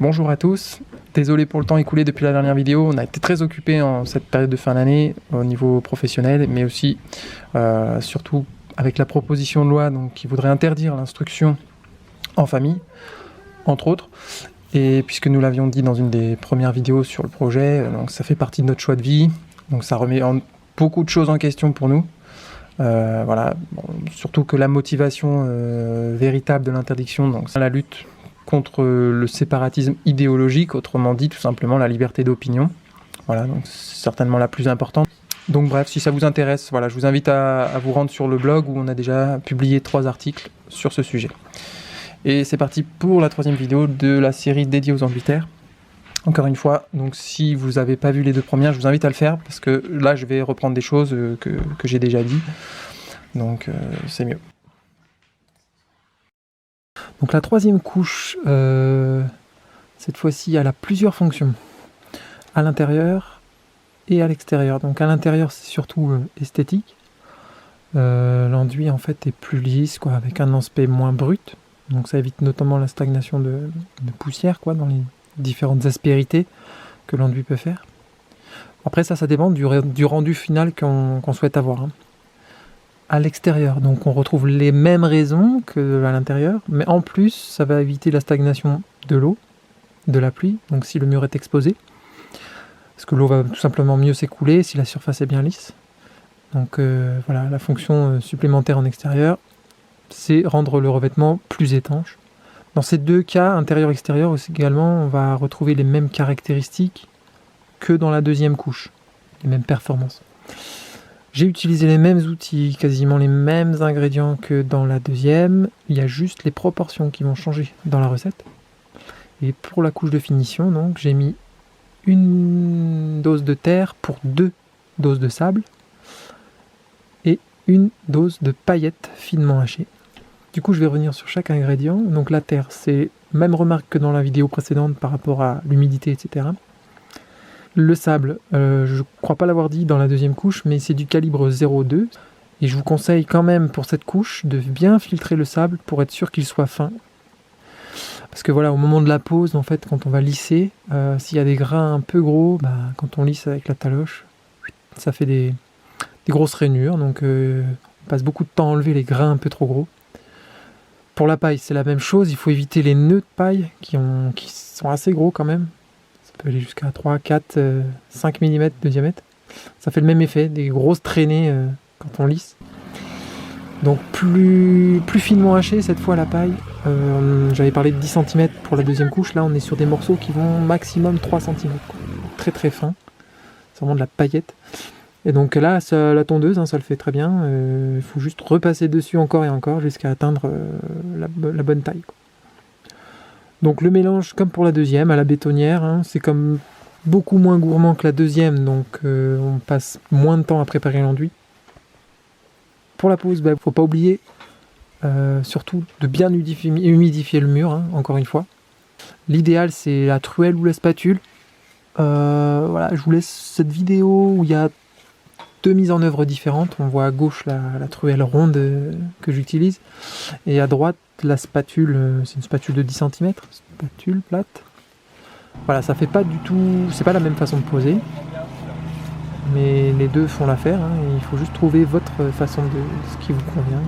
Bonjour à tous, désolé pour le temps écoulé depuis la dernière vidéo, on a été très occupés en cette période de fin d'année au niveau professionnel, mais aussi surtout avec la proposition de loi donc, qui voudrait interdire l'instruction en famille, entre autres. Et puisque nous l'avions dit dans une des premières vidéos sur le projet, donc ça fait partie de notre choix de vie, donc ça remet beaucoup de choses en question pour nous. Voilà, bon, surtout que la motivation véritable de l'interdiction, donc c'est la lutte contre le séparatisme idéologique, autrement dit tout simplement la liberté d'opinion. Voilà, donc c'est certainement la plus importante. Donc bref, si ça vous intéresse, voilà, je vous invite à vous rendre sur le blog où on a déjà publié 3 articles sur ce sujet. Et c'est parti pour la 3e vidéo de la série dédiée aux ambulitaires. Encore une fois, donc si vous n'avez pas vu les 2 premières, je vous invite à le faire parce que là je vais reprendre des choses que j'ai déjà dit. Donc c'est mieux. Donc la 3e couche, cette fois-ci, elle a plusieurs fonctions. À l'intérieur et à l'extérieur. Donc à l'intérieur, c'est surtout esthétique. L'enduit en fait est plus lisse, quoi, avec un aspect moins brut. Donc ça évite notamment la stagnation de poussière, quoi, dans les différentes aspérités que l'enduit peut faire. Après ça dépend du rendu final qu'on souhaite avoir. À l'extérieur, donc on retrouve les mêmes raisons que à l'intérieur, mais en plus ça va éviter la stagnation de l'eau, de la pluie, donc si le mur est exposé, parce que l'eau va tout simplement mieux s'écouler si la surface est bien lisse. Donc voilà, la fonction supplémentaire en extérieur, c'est rendre le revêtement plus étanche. Dans ces 2 cas, intérieur-extérieur aussi également, on va retrouver les mêmes caractéristiques que dans la 2e couche, les mêmes performances. J'ai utilisé les mêmes outils, quasiment les mêmes ingrédients que dans la 2e, il y a juste les proportions qui vont changer dans la recette. Et pour la couche de finition, donc, j'ai mis 1 dose de terre pour 2 doses de sable et 1 dose de paillettes finement hachées. Du coup, je vais revenir sur chaque ingrédient. Donc la terre, c'est même remarque que dans la vidéo précédente par rapport à l'humidité, etc. Le sable, je ne crois pas l'avoir dit dans la 2e couche, mais c'est du calibre 0,2. Et je vous conseille quand même pour cette couche de bien filtrer le sable pour être sûr qu'il soit fin. Parce que voilà, au moment de la pose, en fait, quand on va lisser, s'il y a des grains un peu gros, quand on lisse avec la taloche, ça fait des grosses rainures. Donc on passe beaucoup de temps à enlever les grains un peu trop gros. Pour la paille, c'est la même chose. Il faut éviter les nœuds de paille qui sont assez gros quand même. Ça peut aller jusqu'à 3, 4, 5 mm de diamètre. Ça fait le même effet, des grosses traînées quand on lisse. Donc plus finement haché cette fois la paille. J'avais parlé de 10 cm pour la 2e couche. Là, on est sur des morceaux qui vont maximum 3 cm. Très très fin. C'est vraiment de la paillette. Et donc là, la tondeuse, ça le fait très bien. Il faut juste repasser dessus encore et encore jusqu'à atteindre la bonne taille, quoi. Donc le mélange, comme pour la 2e, à la bétonnière, c'est comme beaucoup moins gourmand que la 2e, donc on passe moins de temps à préparer l'enduit. Pour la pose, il ne faut pas oublier surtout de bien humidifier le mur, encore une fois. L'idéal, c'est la truelle ou la spatule. Voilà, je vous laisse cette vidéo où il y a 2 mises en œuvre différentes. On voit à gauche la truelle ronde que j'utilise et à droite la spatule, c'est une spatule de 10 cm, spatule plate. Voilà, ça fait pas du tout, c'est pas la même façon de poser, mais les 2 font l'affaire, et il faut juste trouver votre façon de ce qui vous convient.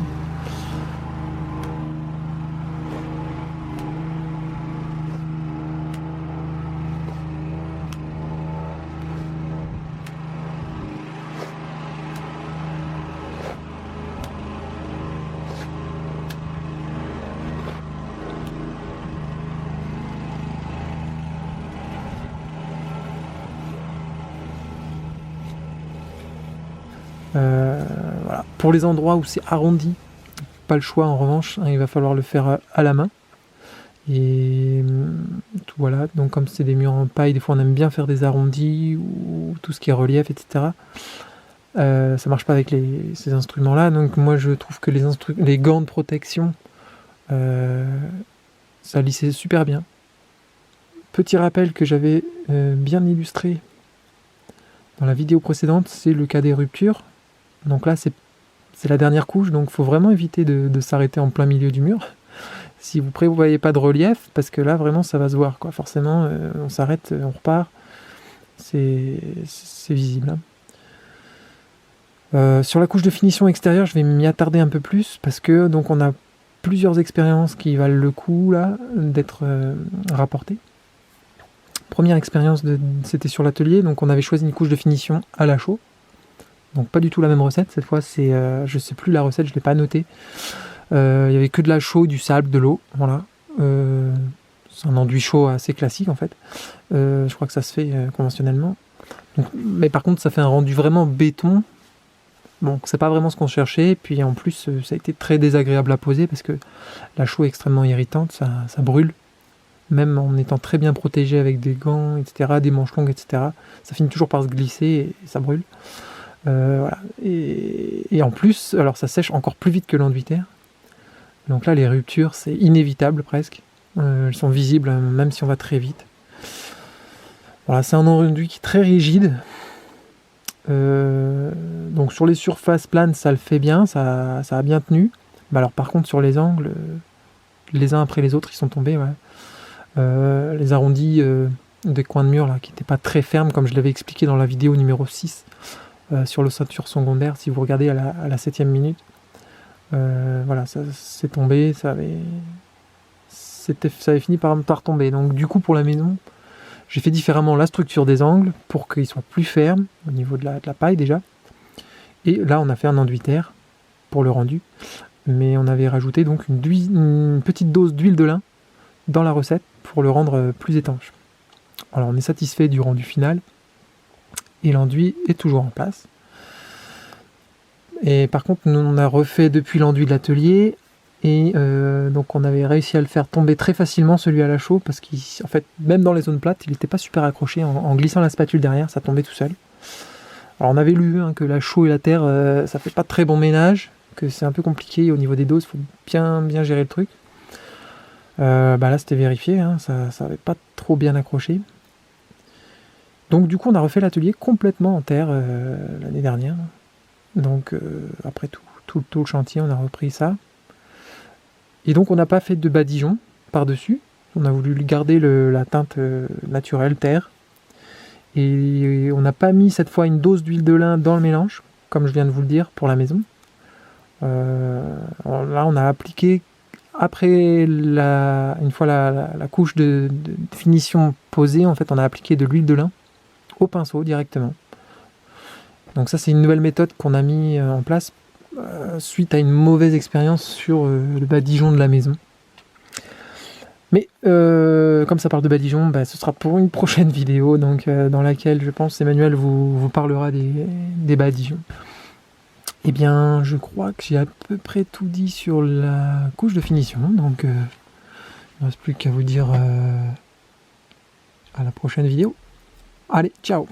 Voilà. Pour les endroits où c'est arrondi, pas le choix en revanche, il va falloir le faire à la main. Et tout, voilà, donc comme c'est des murs en paille, des fois on aime bien faire des arrondis ou tout ce qui est relief, etc. Ça marche pas avec ces instruments là, donc moi je trouve que les gants de protection ça lissait super bien. Petit rappel que j'avais bien illustré dans la vidéo précédente, c'est le cas des ruptures. Donc là c'est la dernière couche, donc il faut vraiment éviter de s'arrêter en plein milieu du mur. si vous prévoyez pas de relief, parce que là vraiment ça va se voir, quoi. Forcément, on s'arrête, on repart, c'est visible, hein. Sur la couche de finition extérieure, je vais m'y attarder un peu plus, parce que donc on a plusieurs expériences qui valent le coup là d'être rapportées. Première expérience, c'était sur l'atelier, donc on avait choisi une couche de finition à la chaux. Donc pas du tout la même recette, cette fois c'est, je sais plus la recette, je l'ai pas notée. Il y avait que de la chaux, du sable, de l'eau, voilà. C'est un enduit chaud assez classique en fait. Je crois que ça se fait conventionnellement. Donc, mais par contre ça fait un rendu vraiment béton. Bon, c'est pas vraiment ce qu'on cherchait, et puis en plus ça a été très désagréable à poser parce que la chaux est extrêmement irritante, ça brûle, même en étant très bien protégé avec des gants, etc., des manches longues, etc., ça finit toujours par se glisser et ça brûle. Voilà. Et en plus, alors ça sèche encore plus vite que l'enduit terre, donc là les ruptures c'est inévitable presque, elles sont visibles même si on va très vite. Voilà, c'est un enduit qui est très rigide. Donc sur les surfaces planes ça le fait bien, ça a bien tenu. Bah alors par contre sur les angles, les uns après les autres ils sont tombés, ouais. Les arrondis des coins de mur là qui n'étaient pas très fermes comme je l'avais expliqué dans la vidéo numéro 6 sur l'ossature secondaire, si vous regardez à la 7e minute, voilà, ça c'est tombé, ça avait fini par tomber. Donc du coup pour la maison j'ai fait différemment la structure des angles pour qu'ils soient plus fermes au niveau de la paille déjà. Et là, on a fait un enduit terre pour le rendu. Mais on avait rajouté donc une petite dose d'huile de lin dans la recette pour le rendre plus étanche. Alors on est satisfait du rendu final. Et l'enduit est toujours en place. Et par contre, nous on a refait depuis l'enduit de l'atelier. Et donc on avait réussi à le faire tomber très facilement, celui à la chaux, parce qu'en fait, même dans les zones plates, il n'était pas super accroché. En glissant la spatule derrière, ça tombait tout seul. Alors on avait lu que la chaux et la terre, ça fait pas très bon ménage, que c'est un peu compliqué au niveau des doses, il faut bien gérer le truc. Là c'était vérifié, hein, ça avait pas trop bien accroché. Donc du coup on a refait l'atelier complètement en terre l'année dernière. Donc après tout le chantier, on a repris ça. Et donc on n'a pas fait de badigeon par-dessus, on a voulu garder la teinte naturelle terre. Et on n'a pas mis cette fois une dose d'huile de lin dans le mélange, comme je viens de vous le dire, pour la maison. Là on a appliqué, après une fois la couche de finition posée, en fait on a appliqué de l'huile de lin au pinceau directement. Donc ça c'est une nouvelle méthode qu'on a mis en place suite à une mauvaise expérience sur le badigeon de la maison. Mais comme ça parle de badigeon, ce sera pour une prochaine vidéo, donc dans laquelle je pense Emmanuel vous parlera des badigeons. Eh bien, je crois que j'ai à peu près tout dit sur la couche de finition, donc il ne me reste plus qu'à vous dire à la prochaine vidéo. Allez, ciao!